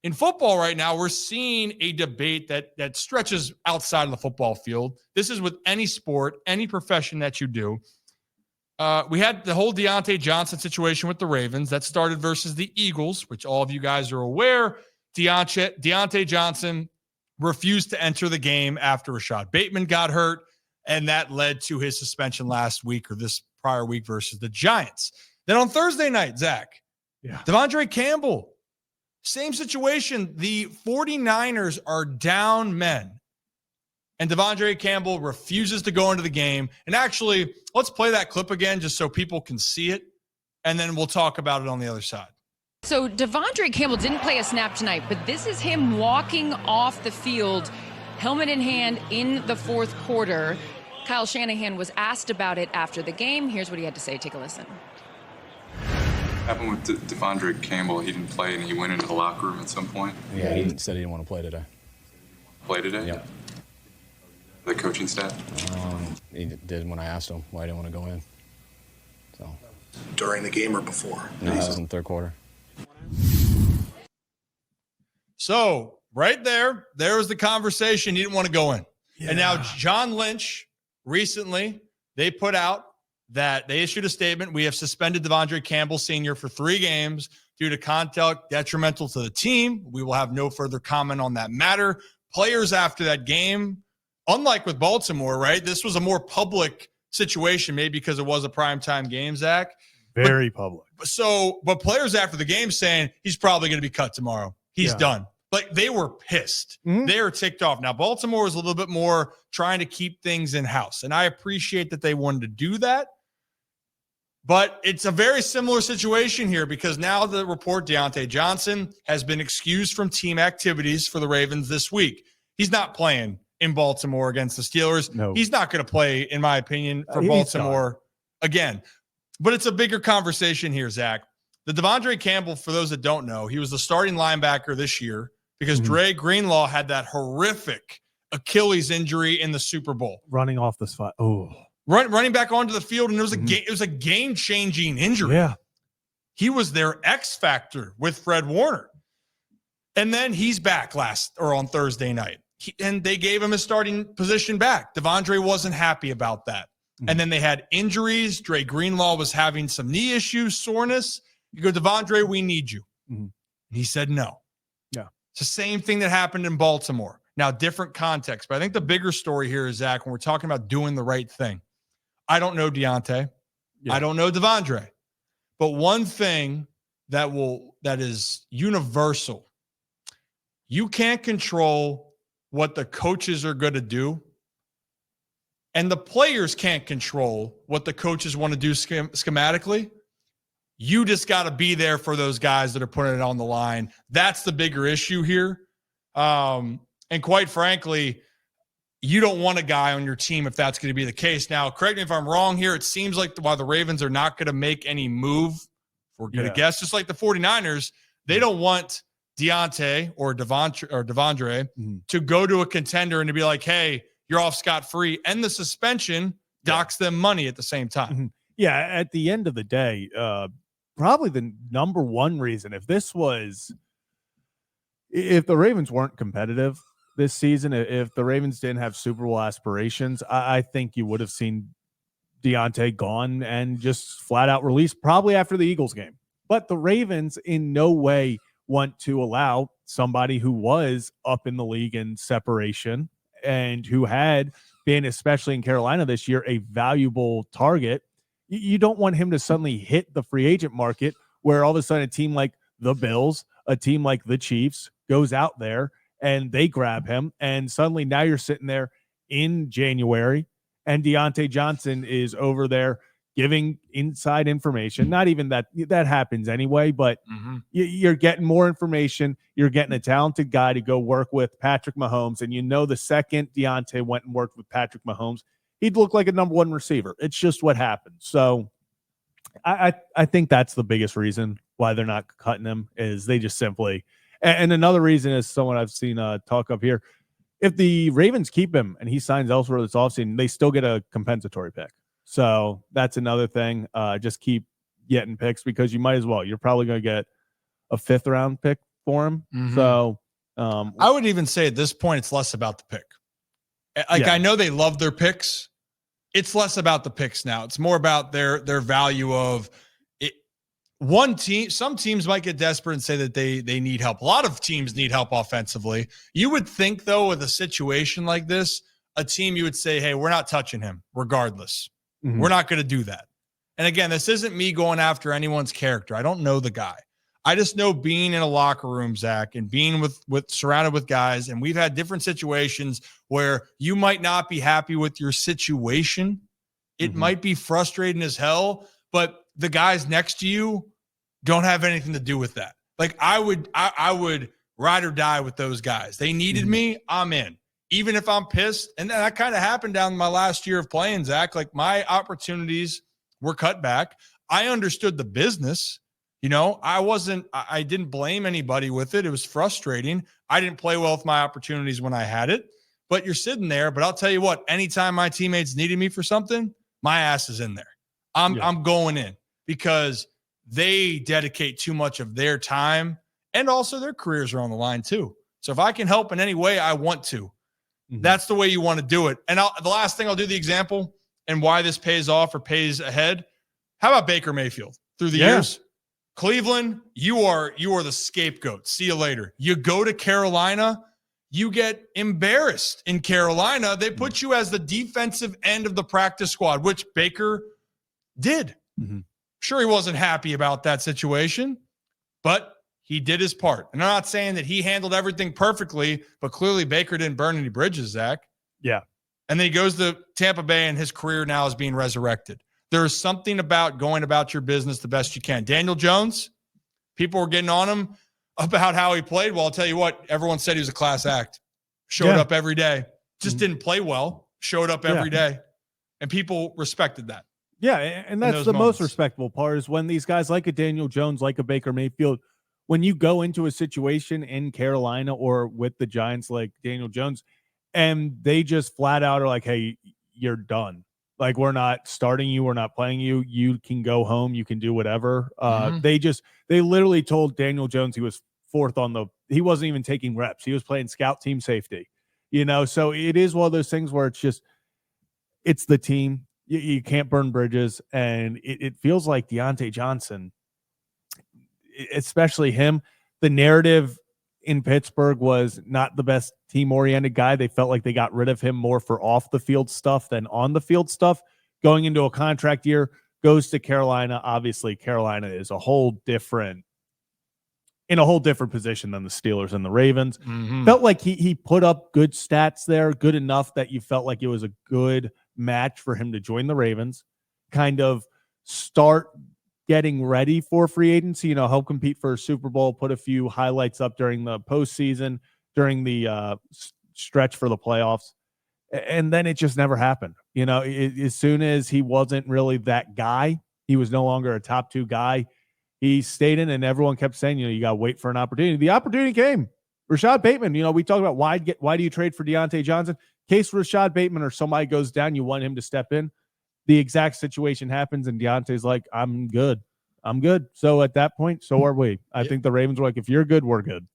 In football right now, we're seeing a debate that stretches outside of the football field. This is with any sport, any profession that you do. We had the whole Diontae Johnson situation with the Ravens that started versus the Eagles, which all of you guys are aware. Diontae Johnson refused to enter the game after Rashad Bateman got hurt, and that led to his suspension last week or this prior week versus the Giants. Then on Thursday night, Zach, Devondre Campbell, same situation. The 49ers are down men, and Devondre Campbell refuses to go into the game. And actually, let's play that clip again just so people can see it, and then we'll talk about it on the other side. So Devondre Campbell didn't play a snap tonight, but this is him walking off the field, helmet in hand, in the fourth quarter. Kyle Shanahan was asked about it after the game. Here's what he had to say. Take a listen. Happened with Devondre Campbell. He didn't play, and he went into the locker room at some point. Yeah, he said he didn't want to play today. Play today? Yeah. The coaching staff? He did when I asked him why he didn't want to go in. So. During the game or before? No, that was in the third quarter. So right there was the conversation. He didn't want to go in. Yeah. And now John Lynch recently, they put out that they issued a statement. We have suspended Devondre Campbell Sr. for 3 games due to conduct detrimental to the team. We will have no further comment on that matter. Players after that game, unlike with Baltimore, right? This was a more public situation, maybe because it was a primetime game, Zach. Very public. But players after the game saying he's probably going to be cut tomorrow. He's done. Like, they were pissed. Mm-hmm. They were ticked off. Now, Baltimore is a little bit more trying to keep things in-house, and I appreciate that they wanted to do that. But it's a very similar situation here because now the report, Diontae Johnson has been excused from team activities for the Ravens this week. He's not playing in Baltimore against the Steelers. No. He's not going to play, in my opinion, for Baltimore again. But it's a bigger conversation here, Zach. The Devondre Campbell, for those that don't know, he was the starting linebacker this year because Dre Greenlaw had that horrific Achilles injury in the Super Bowl. Running off the spot. Oh. Running back onto the field, and it was a game-changing injury. Yeah. He was their X factor with Fred Warner. And then he's back on Thursday night. And they gave him his starting position back. Devondre wasn't happy about that. Mm-hmm. And then they had injuries. Dre Greenlaw was having some knee issues, soreness. You go, Devondre, we need you. Mm-hmm. And he said no. Yeah. It's the same thing that happened in Baltimore. Now, different context. But I think the bigger story here is, Zach, when we're talking about doing the right thing, I don't know Diontae. Yeah. I don't know Devondre. But one thing that is universal, you can't control what the coaches are going to do, and the players can't control what the coaches want to do schematically. You just got to be there for those guys that are putting it on the line. That's the bigger issue here. And quite frankly, you don't want a guy on your team if that's going to be the case. Now, correct me if I'm wrong here. It seems like while the Ravens are not going to make any move, if we're going to guess, just like the 49ers, they don't want Diontae or Devondre to go to a contender and to be like, hey, you're off scot-free. And the suspension docks them money at the same time. Mm-hmm. Yeah, at the end of the day, probably the number one reason, if the Ravens weren't competitive this season, if the Ravens didn't have Super Bowl aspirations, I think you would have seen Diontae gone and just flat out released probably after the Eagles game. But the Ravens in no way want to allow somebody who was up in the league in separation and who had been, especially in Carolina this year, a valuable target. You don't want him to suddenly hit the free agent market where all of a sudden a team like the Bills, a team like the Chiefs goes out there and they grab him. And suddenly now you're sitting there in January and Diontae Johnson is over there giving inside information. Not even that happens anyway, but you're getting more information. You're getting a talented guy to go work with Patrick Mahomes. And the second Diontae went and worked with Patrick Mahomes, he'd look like a number one receiver. It's just what happened. So I think that's the biggest reason why they're not cutting him is they just simply, and another reason is someone I've seen talk up here. If the Ravens keep him and he signs elsewhere this offseason, they still get a compensatory pick. So that's another thing. Just keep getting picks because you might as well. You're probably going to get a 5th round pick for him. Mhm. So I would even say at this point, it's less about the pick. Like, Yeah. I know they love their picks. It's less about the picks now. It's more about their value of it. One team, some teams might get desperate and say that they need help. A lot of teams need help offensively. You would think, though, with a situation like this, a team you would say, hey, we're not touching him regardless. Mhm. We're not going to do that. And again, this isn't me going after anyone's character. I don't know the guy. I just know being in a locker room, Zach, and being with surrounded with guys, and we've had different situations where you might not be happy with your situation. It might be frustrating as hell, but the guys next to you don't have anything to do with that. Like, I would ride or die with those guys. They needed me, I'm in. Even if I'm pissed. And that kind of happened down my last year of playing, Zach. Like, my opportunities were cut back. I understood the business. You know, I didn't blame anybody with it. It was frustrating. I didn't play well with my opportunities when I had it, but you're sitting there. But I'll tell you what, anytime my teammates needed me for something, my ass is in there. I'm going in because they dedicate too much of their time, and also their careers are on the line too. So if I can help in any way, I want to. That's the way you want to do it. And the last thing I'll do the example and why this pays off or pays ahead. How about Baker Mayfield through the years? Cleveland, you are the scapegoat. See you later. You go to Carolina, you get embarrassed in Carolina. They put you as the defensive end of the practice squad, which Baker did. Sure, he wasn't happy about that situation, but he did his part. And I'm not saying that he handled everything perfectly, but clearly Baker didn't burn any bridges, Zach. Yeah. And then he goes to Tampa Bay, and his career now is being resurrected. There's something about going about your business the best you can. Daniel Jones, people were getting on him about how he played. Well, I'll tell you what, everyone said he was a class act. Showed up every day. Just didn't play well. Showed up every day. And people respected that. Yeah, and that's the most respectable part is when these guys like a Daniel Jones, like a Baker Mayfield, when you go into a situation in Carolina or with the Giants like Daniel Jones, and they just flat out are like, hey, you're done. Like, we're not starting you. We're not playing you. You can go home. You can do whatever. They literally told Daniel Jones he was fourth he wasn't even taking reps. He was playing scout team safety, so it is one of those things where it's the team. You can't burn bridges. And it feels like Diontae Johnson, especially him, the narrative in Pittsburgh was not the best team-oriented guy. They felt like they got rid of him more for off-the-field stuff than on-the-field stuff. Going into a contract year, goes to Carolina. Obviously, Carolina is in a whole different position than the Steelers and the Ravens. Felt like he put up good stats there, good enough that you felt like it was a good match for him to join the Ravens, kind of start getting ready for free agency, help compete for a Super Bowl, put a few highlights up during the postseason, during the stretch for the playoffs. And then it just never happened. As soon as he wasn't really that guy, he was no longer a top two guy. He stayed in, and everyone kept saying, you got to wait for an opportunity. The opportunity came. Rashad Bateman, we talked about why do you trade for Diontae Johnson? In case Rashad Bateman or somebody goes down, you want him to step in. The exact situation happens, and Deontay's like, I'm good. So at that point, so are we. I think the Ravens were like, if you're good, we're good.